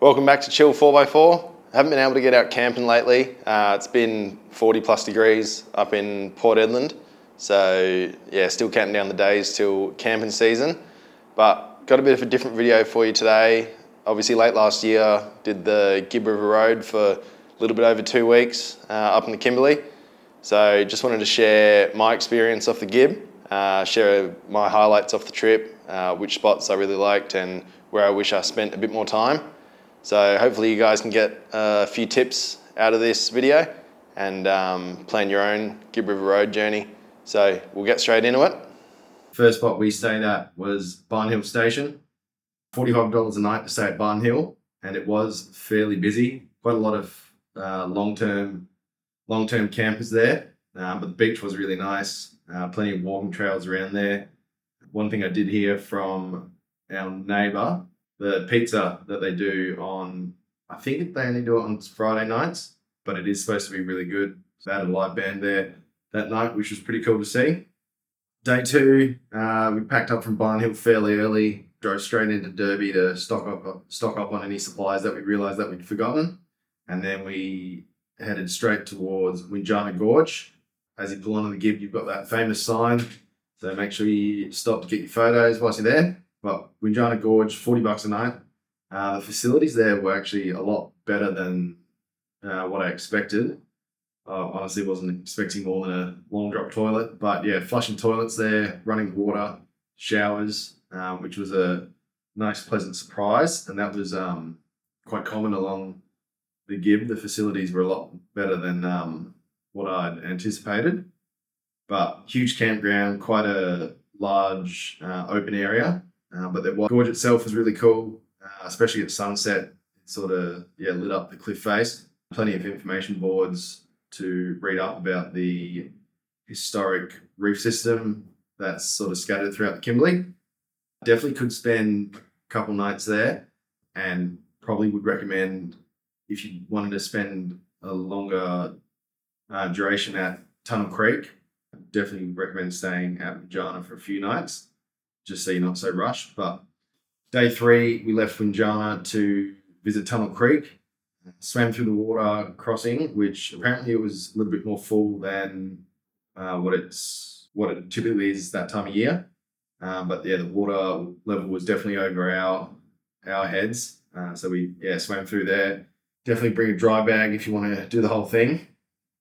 Welcome back to Chill 4x4. I haven't been able to get out camping lately. It's been 40 plus degrees up in Port Edland. So yeah, still counting down the days till camping season. But got a bit of a different video for you today. Obviously late last year, did the Gibb River Road for a little bit over 2 weeks up in the Kimberley. So just wanted to share my experience off the Gibb, share my highlights off the trip, which spots I really liked and where I wish I spent a bit more time. So hopefully you guys can get a few tips out of this video and plan your own Gibb River Road journey. So we'll get straight into it. First spot we stayed at was Barn Hill Station. $45 a night to stay at Barn Hill, and it was fairly busy. Quite a lot of long-term campers there, but the beach was really nice. Plenty of walking trails around there. One thing I did hear from our neighbour, the pizza that they do on, I think they only do it on Friday nights, but it is supposed to be really good. They had a live band there that night, which was pretty cool to see. Day two, we packed up from Barn Hill fairly early, drove straight into Derby to stock up on any supplies that we realised that we'd forgotten. And then we headed straight towards Windjana Gorge. As you pull onto the Gibb, you've got that famous sign, so make sure you stop to get your photos whilst you're there. But Windjana Gorge, $40 a night. The facilities there were actually a lot better than what I expected. Honestly, wasn't expecting more than a long drop toilet, but yeah, flushing toilets there, running water, showers, which was a nice, pleasant surprise. And that was quite common along the Gibb. The facilities were a lot better than what I'd anticipated. But huge campground, quite a large open area. But the gorge itself was really cool, especially at sunset. It sort of lit up the cliff face. Plenty of information boards to read up about the historic reef system that's sort of scattered throughout the Kimberley. Definitely could spend a couple nights there, and probably would recommend, if you wanted to spend a longer duration at Tunnel Creek, definitely recommend staying at Windjana for a few nights, just so you're not so rushed. But day three, we left Windjana to visit Tunnel Creek, swam through the water crossing, which apparently it was a little bit more full than what it typically is that time of year. But yeah, the water level was definitely over our heads. So we swam through there. Definitely bring a dry bag if you want to do the whole thing,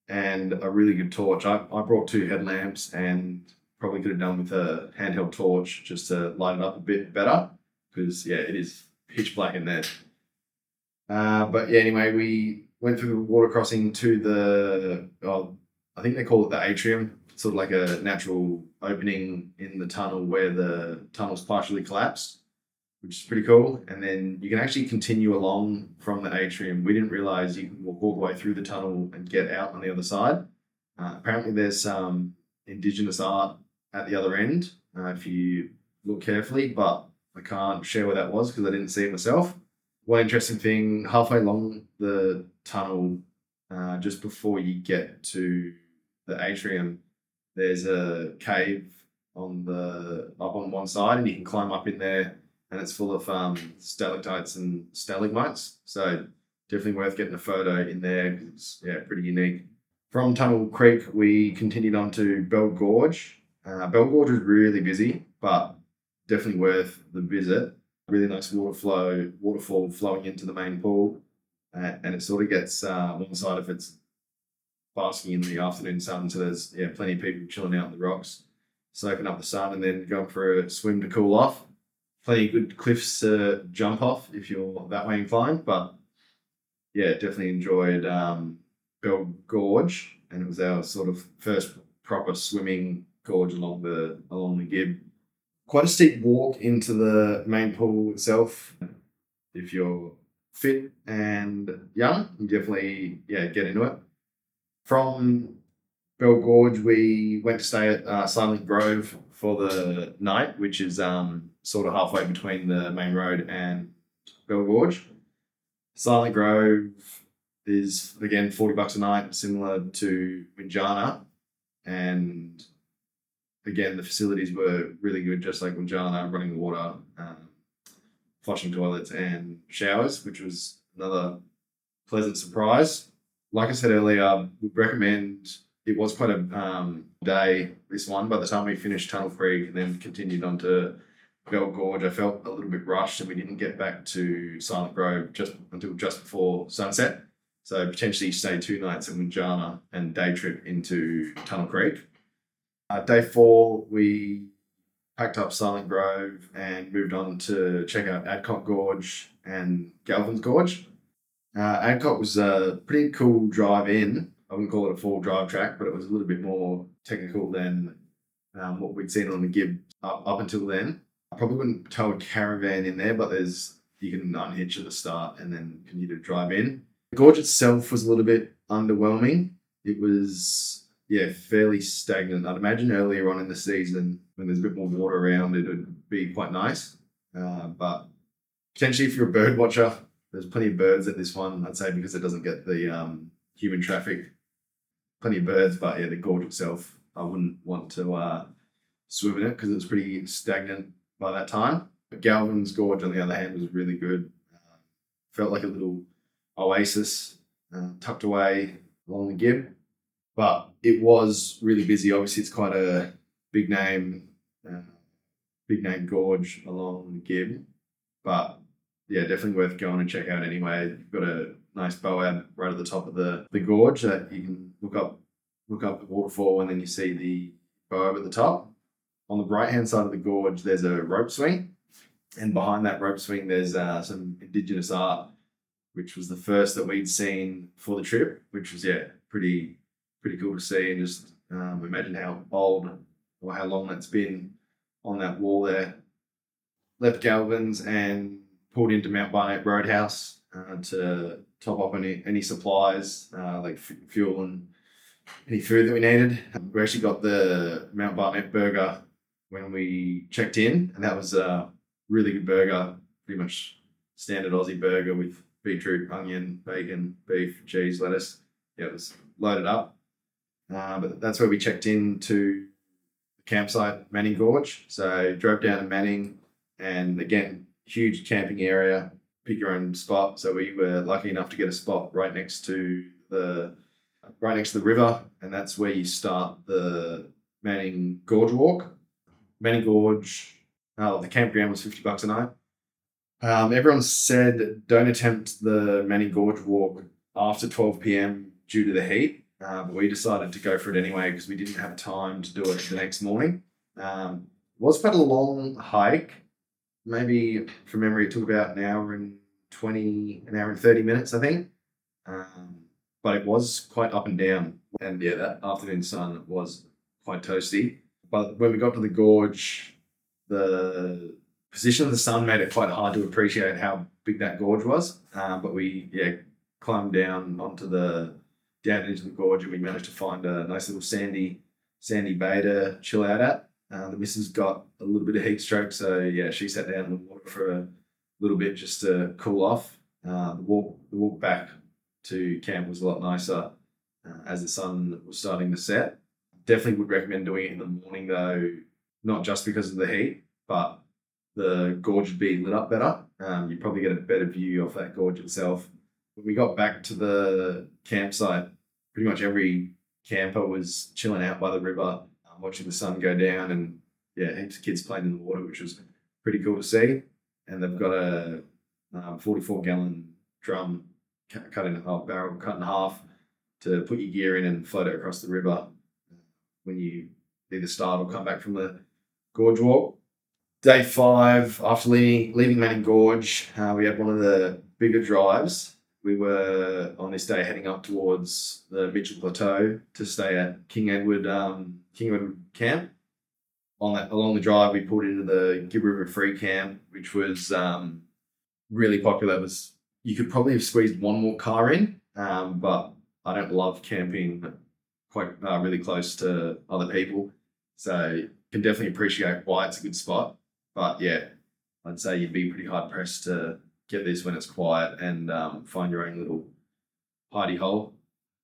and a really good torch. I brought 2 headlamps and probably could have done with a handheld torch just to light it up a bit better, because it is pitch black in there. But yeah, anyway, we went through the water crossing to I think they call it the atrium, sort of like a natural opening in the tunnel where the tunnel's partially collapsed, which is pretty cool. And then you can actually continue along from the atrium. We didn't realise you can walk all the way through the tunnel and get out on the other side. Apparently there's some Indigenous art at the other end, if you look carefully, but I can't share where that was because I didn't see it myself. One interesting thing, halfway along the tunnel, just before you get to the atrium, there's a cave up on one side, and you can climb up in there, and it's full of stalactites and stalagmites. So definitely worth getting a photo in there because it's pretty unique. From Tunnel Creek, we continued on to Bell Gorge. Bell Gorge was really busy, but definitely worth the visit. Really nice waterfall flowing into the main pool, and it sort of gets one side of it's basking in the afternoon sun, so there's plenty of people chilling out on the rocks, soaking up the sun, and then going for a swim to cool off. Plenty of good cliffs to jump off if you're that way inclined, but definitely enjoyed Bell Gorge, and it was our sort of first proper swimming gorge along the Gibb. Quite a steep walk into the main pool itself. If you're fit and young, you definitely get into it. From Bell Gorge, we went to stay at Silent Grove for the night, which is sort of halfway between the main road and Bell Gorge. Silent Grove is, again, $40 a night, similar to Windjana, and again, the facilities were really good, just like Windjana, running water, flushing toilets and showers, which was another pleasant surprise. Like I said earlier, would recommend. It was quite a day, this one. By the time we finished Tunnel Creek and then continued on to Bell Gorge, I felt a little bit rushed and we didn't get back to Silent Grove until just before sunset. So potentially stay 2 nights in Windjana and day trip into Tunnel Creek. Day 4, we packed up Silent Grove and moved on to check out Adcock Gorge and Galvans Gorge. Adcock was a pretty cool drive in. I wouldn't call it a full drive track, but it was a little bit more technical than what we'd seen on the Gibb up until then. I probably wouldn't tow a caravan in there, but you can unhitch at the start and then continue to drive in. The gorge itself was a little bit underwhelming. It was, fairly stagnant. I'd imagine earlier on in the season, when there's a bit more water around, it would be quite nice. But potentially if you're a bird watcher, there's plenty of birds at this one, I'd say, because it doesn't get the human traffic. Plenty of birds, but the gorge itself, I wouldn't want to swim in it because it was pretty stagnant by that time. But Galvan's Gorge, on the other hand, was really good. Felt like a little oasis tucked away along the Gibb, but it was really busy. Obviously, it's quite a big name gorge along the Gibb, but definitely worth going and check out anyway. You've got a nice boab right at the top of the gorge that you can look up the waterfall, and then you see the boab at the top. On the right-hand side of the gorge, there's a rope swing, and behind that rope swing, there's some Indigenous art, which was the first that we'd seen for the trip, which was pretty cool to see, and just imagine how old or how long that's been on that wall there. Left Galvans and pulled into Mount Barnett Roadhouse to top up any supplies like fuel and any food that we needed. We actually got the Mount Barnett burger when we checked in, and that was a really good burger, pretty much standard Aussie burger with beetroot, onion, bacon, beef, cheese, lettuce. It was loaded up. But that's where we checked in to the campsite, Manning Gorge. So drove down to Manning, and again, huge camping area, pick your own spot. So we were lucky enough to get a spot right next to the river, and that's where you start the Manning Gorge walk. Manning Gorge, the campground was $50 a night. Everyone said don't attempt the Manning Gorge walk after 12 p.m. due to the heat, but we decided to go for it anyway because we didn't have time to do it the next morning. It was quite a long hike. Maybe from memory, it took about an hour and 30 minutes, I think. But it was quite up and down. And that afternoon sun was quite toasty. But when we got to the gorge, the position of the sun made it quite hard to appreciate how big that gorge was. But we climbed down into the gorge, and we managed to find a nice little sandy bay to chill out at. The missus got a little bit of heat stroke, so she sat down in the water for a little bit just to cool off. The walk back to camp was a lot nicer as the sun was starting to set. Definitely would recommend doing it in the morning though, not just because of the heat, but the gorge would be lit up better. You'd probably get a better view of that gorge itself. When we got back to the campsite, pretty much every camper was chilling out by the river, watching the sun go down, and heaps of kids playing in the water, which was pretty cool to see. And they've got a 44-gallon drum barrel cut in half to put your gear in and float it across the river when you either start or come back from the gorge walk. Day 5, after leaving Manning Gorge, we had one of the bigger drives. We were on this day heading up towards the Mitchell Plateau to stay at King Edward Camp. Along the drive, we pulled into the Gibb River Free Camp, which was really popular. You could probably have squeezed one more car in, but I don't love camping quite really close to other people, so you can definitely appreciate why it's a good spot. But I'd say you'd be pretty hard pressed to get this when it's quiet and find your own little hidey hole.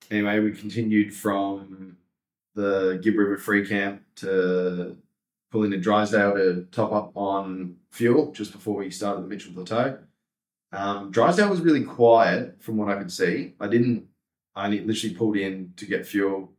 Anyway, we continued from the Gibb River Free Camp to pull into Drysdale to top up on fuel just before we started the Mitchell Plateau. Drysdale was really quiet from what I could see. I literally pulled in to get fuel,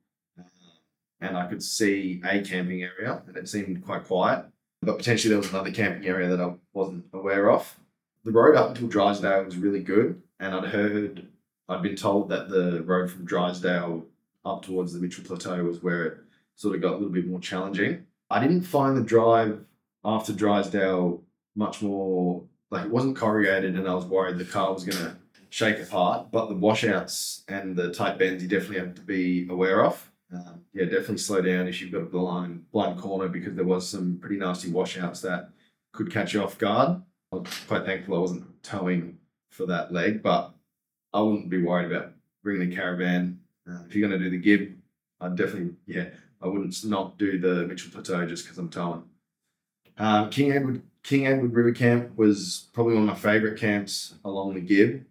and I could see a camping area, and it seemed quite quiet. But potentially there was another camping area that I wasn't aware of. The road up until Drysdale was really good, and I'd been told that the road from Drysdale up towards the Mitchell Plateau was where it sort of got a little bit more challenging. I didn't find the drive after Drysdale much more, like it wasn't corrugated and I was worried the car was going to shake apart, but the washouts and the tight bends you definitely have to be aware of. Definitely slow down if you've got a blind corner, because there was some pretty nasty washouts that could catch you off guard. I'm quite thankful I wasn't towing for that leg, but I wouldn't be worried about bringing the caravan. If you're going to do the Gibb, I wouldn't not do the Mitchell Plateau just because I'm towing. King Edward River Camp was probably one of my favourite camps along the Gibb.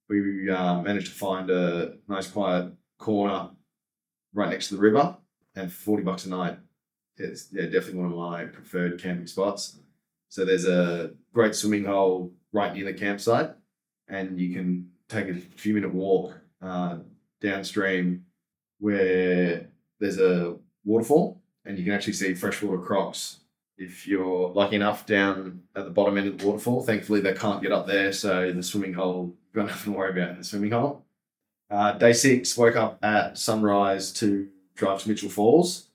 We managed to find a nice quiet corner right next to the river, and for $40 a night, it's definitely one of my preferred camping spots. So there's a great swimming hole right near the campsite, and you can take a few minute walk downstream where there's a waterfall, and you can actually see freshwater crocs if you're lucky enough down at the bottom end of the waterfall. Thankfully, they can't get up there, so the swimming hole, you've got nothing to worry about in the swimming hole. Day 6, woke up at sunrise to drive to Mitchell Falls.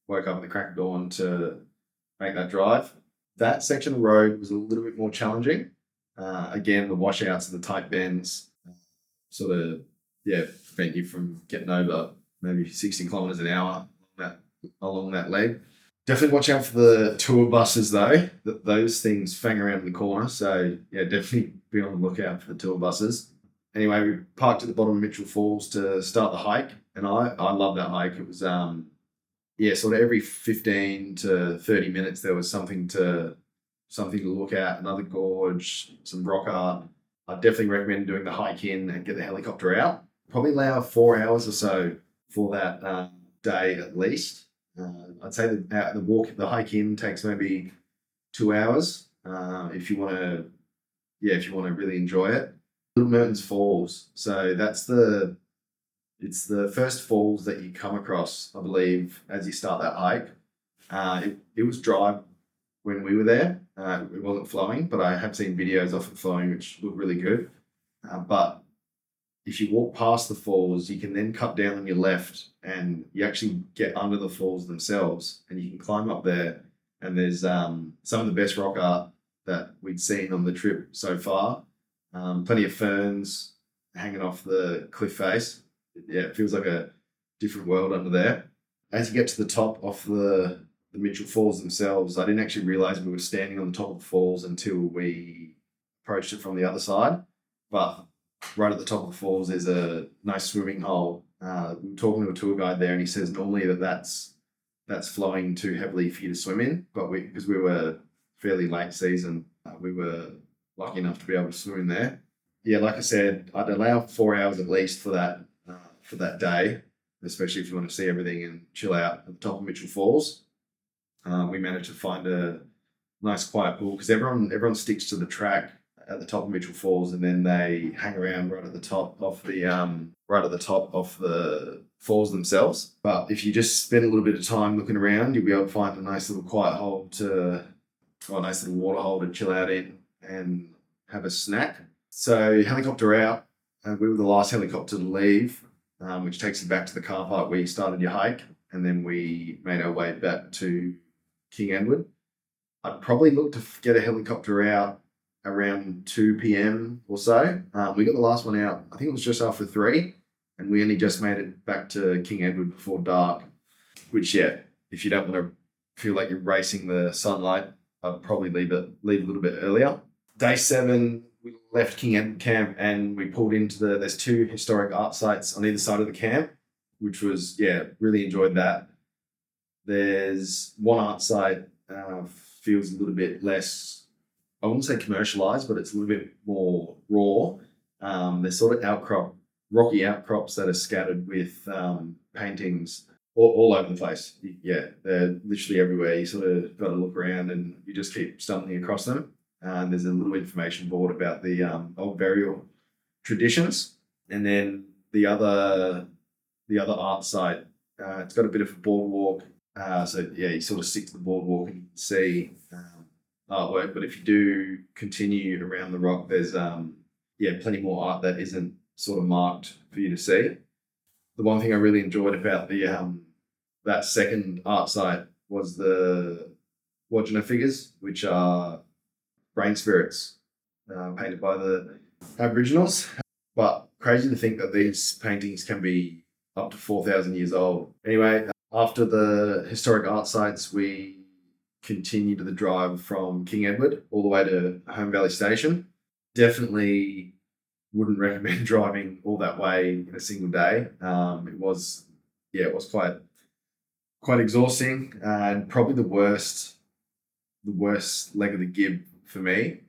Woke up at the crack of dawn to make that drive. That section of road was a little bit more challenging. Again, the washouts and the tight bends prevent you from getting over maybe 60 kilometres an hour along that leg. Definitely watch out for the tour buses though. Those things fang around the corner. So definitely be on the lookout for the tour buses. Anyway, we parked at the bottom of Mitchell Falls to start the hike, and I love that hike. It was sort of every 15 to 30 minutes there was something to look at, another gorge, some rock art. I definitely recommend doing the hike in and get the helicopter out. Probably allow 4 hours or so for that day at least. I'd say the hike in takes maybe 2 hours if you want to really enjoy it. Little Mertens Falls. So it's the first falls that you come across, I believe, as you start that hike. It was dry when we were there. It wasn't flowing, but I have seen videos of it flowing, which look really good. But if you walk past the falls, you can then cut down on your left and you actually get under the falls themselves, and you can climb up there. And there's some of the best rock art that we'd seen on the trip so far. Plenty of ferns hanging off the cliff face. It feels like a different world under there. As you get to the top of the Mitchell Falls themselves, I didn't actually realise we were standing on the top of the falls until we approached it from the other side. But right at the top of the falls, there's a nice swimming hole. We were talking to a tour guide there, and he says normally that's flowing too heavily for you to swim in, but because we were fairly late season, we were lucky enough to be able to swim in there. Like I said, I'd allow 4 hours at least for that day, especially if you want to see everything and chill out at the top of Mitchell Falls. We managed to find a nice quiet pool because everyone sticks to the track at the top of Mitchell Falls, and then they hang around right at the top of the falls themselves. But if you just spend a little bit of time looking around, you'll be able to find a nice little quiet hole a nice little water hole to chill out in and have a snack. So helicopter out. We were the last helicopter to leave, which takes you back to the car park where you started your hike, and then we made our way back to King Edward. I'd probably look to get a helicopter out around 2 p.m. or so. We got the last one out, I think it was just after 3, and we only just made it back to King Edward before dark, which, if you don't want to feel like you're racing the sunlight, I'd probably leave a little bit earlier. Day 7, we left King Edward Camp and we pulled into there's 2 historic art sites on either side of the camp, which was, really enjoyed that. There's one art site, feels a little bit less, I wouldn't say commercialized, but it's a little bit more raw. There's sort of rocky outcrops that are scattered with paintings all over the place. Yeah, they're literally everywhere. You sort of got to look around and you just keep stumbling across them. And there's a little information board about the old burial traditions. And then the other art site, it's got a bit of a boardwalk. So yeah, you sort of stick to the boardwalk and see artwork. But if you do continue around the rock, there's plenty more art that isn't sort of marked for you to see. The one thing I really enjoyed about the that second art site was the Windjana figures, which are brain spirits painted by the Aboriginals. But crazy to think that these paintings can be up to 4,000 years old. Anyway, after the historic art sites, we continued the drive from King Edward all the way to Home Valley Station. Definitely wouldn't recommend driving all that way in a single day. It was quite exhausting and probably the worst leg of the Gibb for me.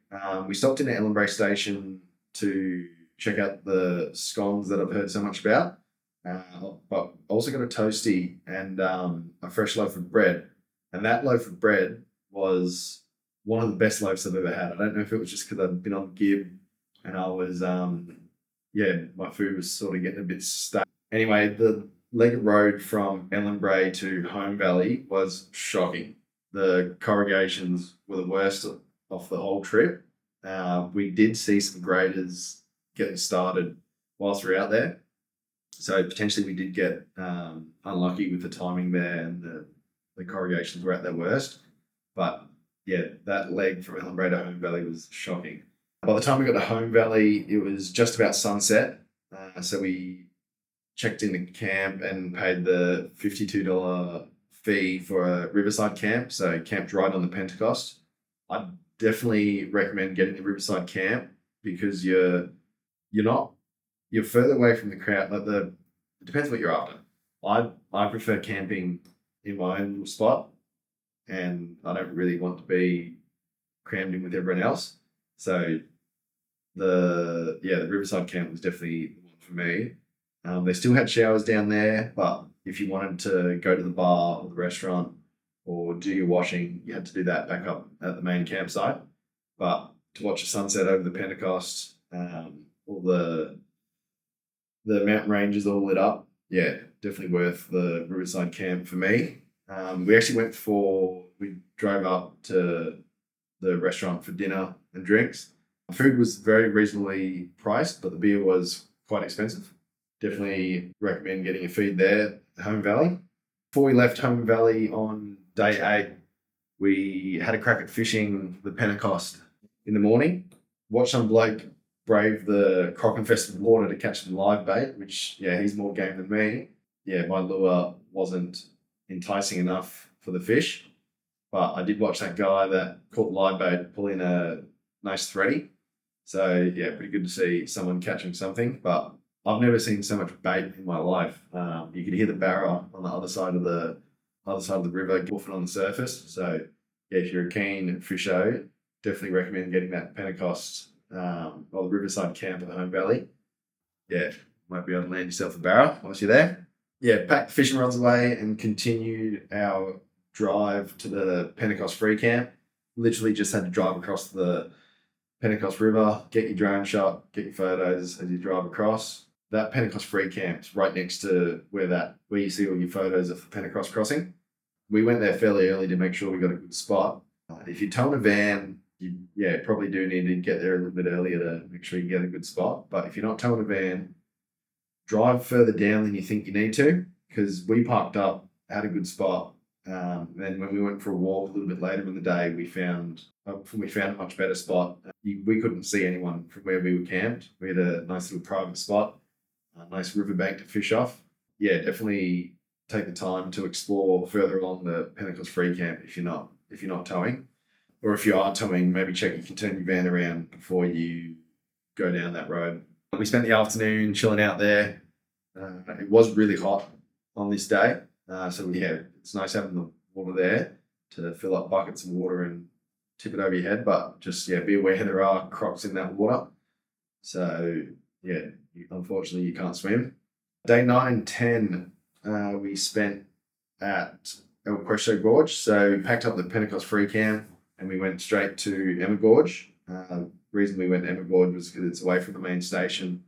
We stopped in at Ellenbray Station to check out the scones that I've heard so much about, but also got a toastie and a fresh loaf of bread. And that loaf of bread was one of the best loaves I've ever had. I don't know if it was just because I'd been on Gibb and I was, my food was sort of getting a bit stuck. Anyway, the leg of road from Ellenbray to Home Valley was shocking. The corrugations were the worst of the whole trip. We did see some graders getting started whilst we were out there. So potentially we did get unlucky with the timing there and the corrugations were at their worst. But yeah, that leg from Ellenbray to Home Valley was shocking. By the time we got to Home Valley, it was just about sunset. So we checked into camp and paid the $52 fee for a riverside camp. So camped right on the Pentecost. I'd definitely recommend getting the riverside camp because you're further away from the crowd. It depends what you're after. I prefer camping in my own little spot, and I don't really want to be crammed in with everyone else. So the riverside camp was definitely the one for me. They still had showers down there, but if you wanted to go to the bar or the restaurant or do your washing, you had to do that back up at the main campsite. But to watch the sunset over the Pentecost, all the mountain ranges all lit up, yeah, definitely worth the riverside camp for me. We drove up to the restaurant for dinner and drinks. Food was very reasonably priced, but the beer was quite expensive. Definitely recommend getting a feed there at Home Valley. Before we left Home Valley on day 8, we had a crack at fishing the Pentecost in the morning. Watched some bloke brave the croc-infested water to catch some live bait, which, yeah, he's more game than me. Yeah, my lure wasn't enticing enough for the fish, but I did watch that guy that caught the live bait pull in a nice thready. So, yeah, pretty good to see someone catching something, but I've never seen so much bait in my life. You could hear the barra on the other side of the river woofing on the surface. So, yeah, if you're a keen fisho, definitely recommend getting that Pentecost or the riverside camp at the Home Valley. Yeah, might be able to land yourself a barra whilst you're there. Yeah, packed the fishing rods away and continued our drive to the Pentecost free camp. Literally just had to drive across the Pentecost River, get your drone shot, get your photos as you drive across. That Pentecost free camp's right next to where you see all your photos of the Pentecost crossing. We went there fairly early to make sure we got a good spot. If you're towing a van, you probably do need to get there a little bit earlier to make sure you get a good spot. But if you're not towing a van, drive further down than you think you need to, because we parked up, had a good spot. Then when we went for a walk a little bit later in the day, we found a much better spot. We couldn't see anyone from where we were camped. We had a nice little private spot, a nice riverbank to fish off. Yeah, definitely take the time to explore further along the Pentecost free camp if you're not towing. Or if you are towing, maybe check you can turn your van around before you go down that road. We spent the afternoon chilling out there. It was really hot on this day. So it's nice having the water there to fill up buckets of water and tip it over your head. But just, be aware there are crocs in that water. So, unfortunately you can't swim. Day 9 and 10, we spent at El Questro Gorge. So we packed up the Pentecost free camp and we went straight to Emma Gorge. Reason we went to Emma Gorge was because it's away from the main station.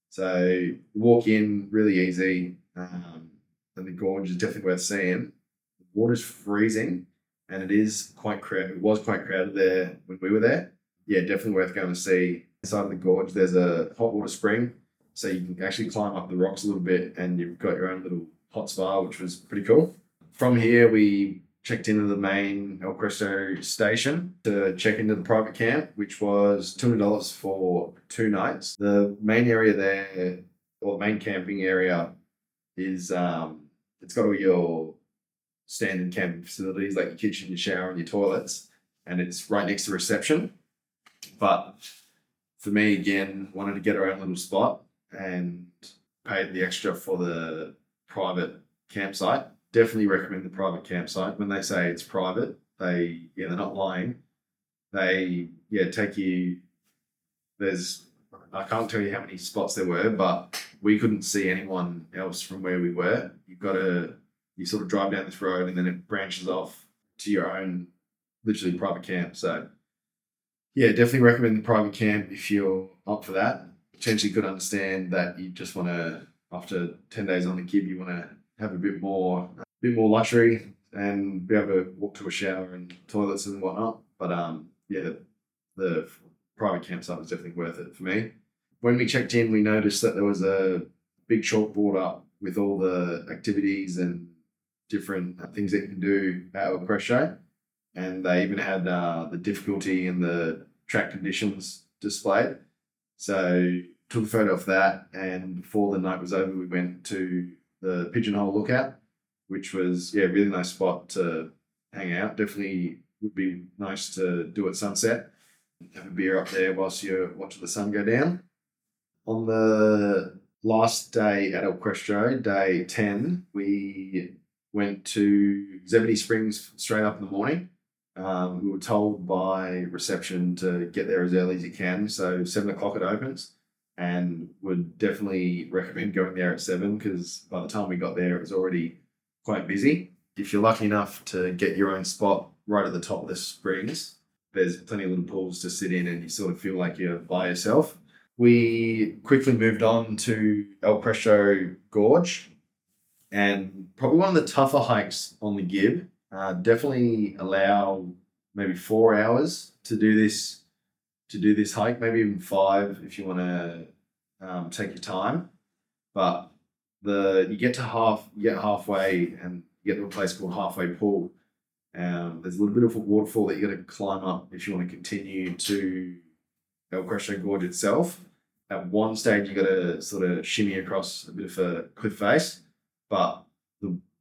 So walk in, really easy. And the gorge is definitely worth seeing. The water's freezing and it is quite crowded. It was quite crowded there when we were there. Yeah, definitely worth going to see. Inside of the gorge, there's a hot water spring. So you can actually climb up the rocks a little bit and you've got your own little hot spa, which was pretty cool. From here, we checked into the main El Questro station to check into the private camp, which was $200 for 2 nights. The main area there, or the main camping area, is it's got all your standard camping facilities like your kitchen, your shower, and your toilets, and it's right next to reception. But for me, again, wanted to get our own little spot and paid the extra for the private campsite. Definitely recommend the private campsite. When they say it's private, they're not lying. They take you. I can't tell you how many spots there were, but we couldn't see anyone else from where we were. You sort of drive down this road and then it branches off to your own, literally private camp. So yeah, definitely recommend the private camp if you're up for that. Potentially could understand that you just want to, after 10 days on the Gibb, you want to have a bit more luxury and be able to walk to a shower and toilets and whatnot. But the private campsite was definitely worth it for me. When we checked in, we noticed that there was a big chalkboard up with all the activities and different things that you can do at El Questro. And they even had the difficulty and the track conditions displayed. So took a photo of that, and before the night was over, we went to the Pigeonhole Lookout, which was a really nice spot to hang out. Definitely would be nice to do at sunset. Have a beer up there whilst you're watching the sun go down. On the last day at El Questro, day 10, we went to Zebedee Springs straight up in the morning. We were told by reception to get there as early as you can. So 7 o'clock it opens, and would definitely recommend going there at 7 because by the time we got there, it was already quite busy. If you're lucky enough to get your own spot right at the top of the springs, there's plenty of little pools to sit in and you sort of feel like you're by yourself. We quickly moved on to El Questro Gorge, and probably one of the tougher hikes on the Gibb. Definitely allow maybe 4 hours to do this hike, maybe even 5 if you want to take your time. But you get halfway and you get to a place called Halfway Pool. There's a little bit of a waterfall that you got to climb up if you want to continue to El Questro Gorge itself. At one stage, you got to sort of shimmy across a bit of a cliff face, but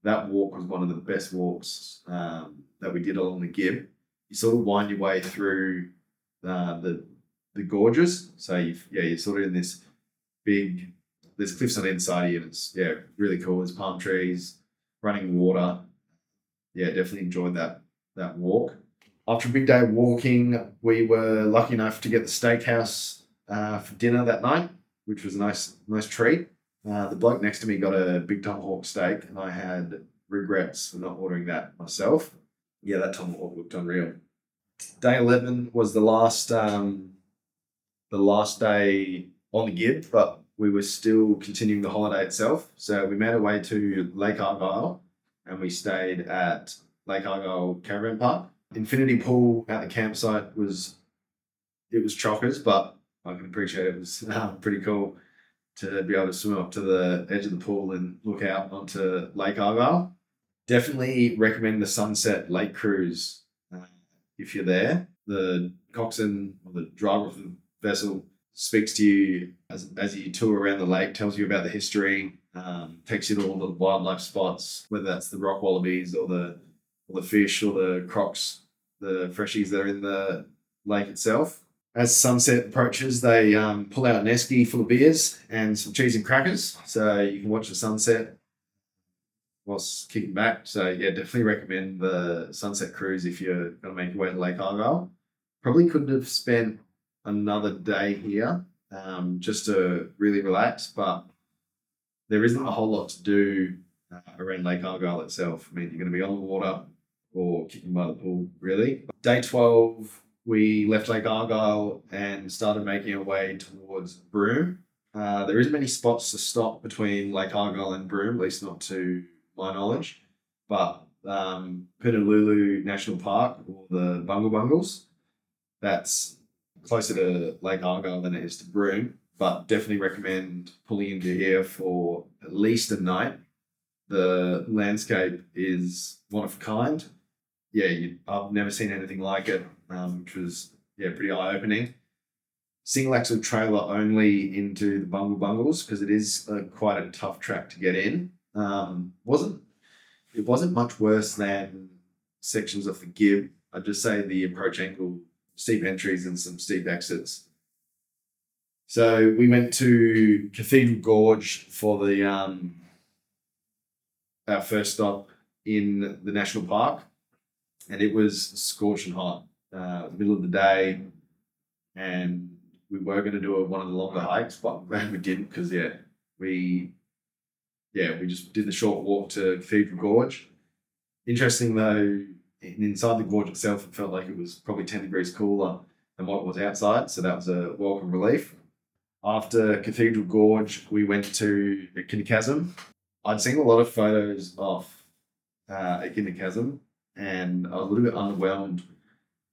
that walk was one of the best walks that we did along the Gibb. You sort of wind your way through the gorges. So you're sort of in this big. There's cliffs on either side of you, and it's really cool. There's palm trees, running water. Yeah, definitely enjoyed that walk. After a big day of walking, we were lucky enough to get the steakhouse for dinner that night, which was a nice treat. The bloke next to me got a big tomahawk steak, and I had regrets for not ordering that myself. Yeah, that tomahawk looked unreal. Day 11 was the last day on the Gibb, but we were still continuing the holiday itself. So we made our way to Lake Argyle, and we stayed at Lake Argyle Caravan Park. Infinity pool at the campsite was chockers, but I can appreciate it was pretty cool to be able to swim up to the edge of the pool and look out onto Lake Argyle. Definitely recommend the Sunset Lake Cruise if you're there. The coxswain or the driver of the vessel speaks to you as you tour around the lake, tells you about the history, takes you to all the wildlife spots, whether that's the rock wallabies or the fish or the crocs, the freshies that are in the lake itself. As sunset approaches, they pull out an esky full of beers and some cheese and crackers, so you can watch the sunset whilst kicking back. So yeah, definitely recommend the sunset cruise if you're going to make your way to Lake Argyle. Probably couldn't have spent another day here just to really relax, but there isn't a whole lot to do around Lake Argyle itself. I mean, you're going to be on the water or kicking by the pool, really. Day 12, we left Lake Argyle and started making our way towards Broom. There isn't many spots to stop between Lake Argyle and Broom, at least not to my knowledge. But Punalulu National Park, or the Bungle Bungles, that's closer to Lake Argyle than it is to Broom, but definitely recommend pulling into here for at least a night. The landscape is one of a kind. Yeah, I've never seen anything like it, which was pretty eye-opening. Single axle trailer only into the Bungle Bungles because it is quite a tough track to get in. It wasn't much worse than sections of the Gibb. I'd just say the approach angle, steep entries and some steep exits. So we went to Cathedral Gorge for the our first stop in the national park, and it was scorching hot. Middle of the day, and we were going to do one of the longer hikes, but we didn't because we just did the short walk to Cathedral Gorge. Interesting though, inside the gorge itself, it felt like it was probably 10 degrees cooler than what was outside, so that was a welcome relief. After Cathedral Gorge, we went to Echidna Chasm. I'd seen a lot of photos of Echidna Chasm, and I was a little bit underwhelmed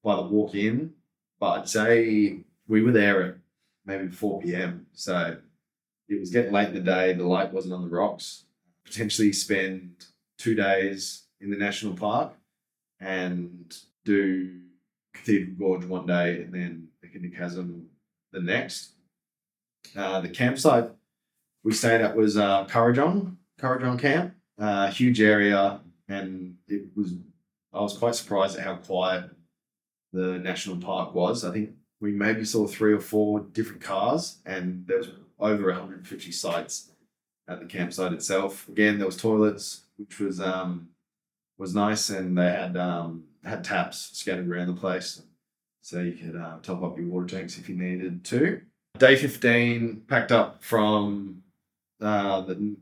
by the walk in, but I'd say we were there at maybe 4 p.m. So it was getting late in the day. The light wasn't on the rocks. Potentially spend 2 days in the national park and do Cathedral Gorge one day and then Echidna Chasm the next. The campsite we stayed at was Currajong Camp. Huge area, and I was quite surprised at how quiet the national park was. I think we maybe saw 3 or 4 different cars, and there was over 150 sites at the campsite itself. Again, there was toilets, which was nice, and they had taps scattered around the place, so you could top up your water tanks if you needed to. Day 15, packed up from the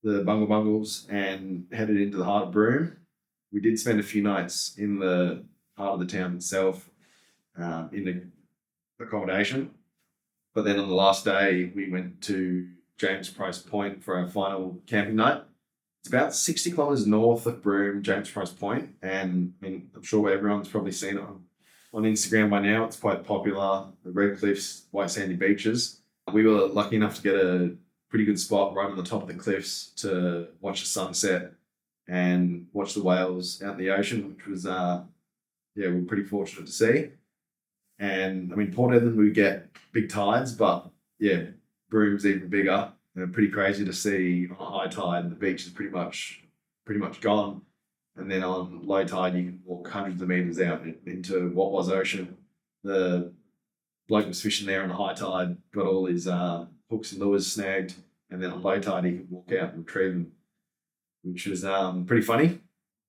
Bungle Bungles and headed into the heart of Broom. We did spend a few nights in the heart of the town itself, in the accommodation. But then on the last day, we went to James Price Point for our final camping night. It's about 60 kilometres north of Broom, James Price Point, and I mean, I'm sure everyone's probably seen it on Instagram by now. It's quite popular. The red cliffs, white sandy beaches. We were lucky enough to get a pretty good spot right on the top of the cliffs to watch the sunset and watch the whales out in the ocean, which was we were pretty fortunate to see. And I mean, Port Edmund, we get big tides, but Broom's even bigger. Pretty crazy to see on a high tide. The beach is pretty much gone, and then on low tide you can walk hundreds of meters out into what was ocean. The bloke was fishing there on a high tide, got all his hooks and lures snagged, and then on low tide he could walk out and retrieve them, which was pretty funny.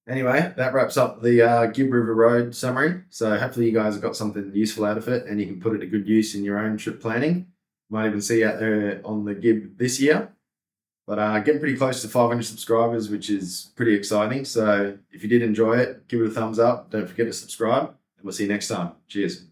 Anyway, that wraps up the Gibb River Road summary. So hopefully you guys have got something useful out of it, and you can put it to good use in your own trip planning. Might even see you out there on the Gibb this year. But getting pretty close to 500 subscribers, which is pretty exciting. So if you did enjoy it, give it a thumbs up. Don't forget to subscribe, and we'll see you next time. Cheers.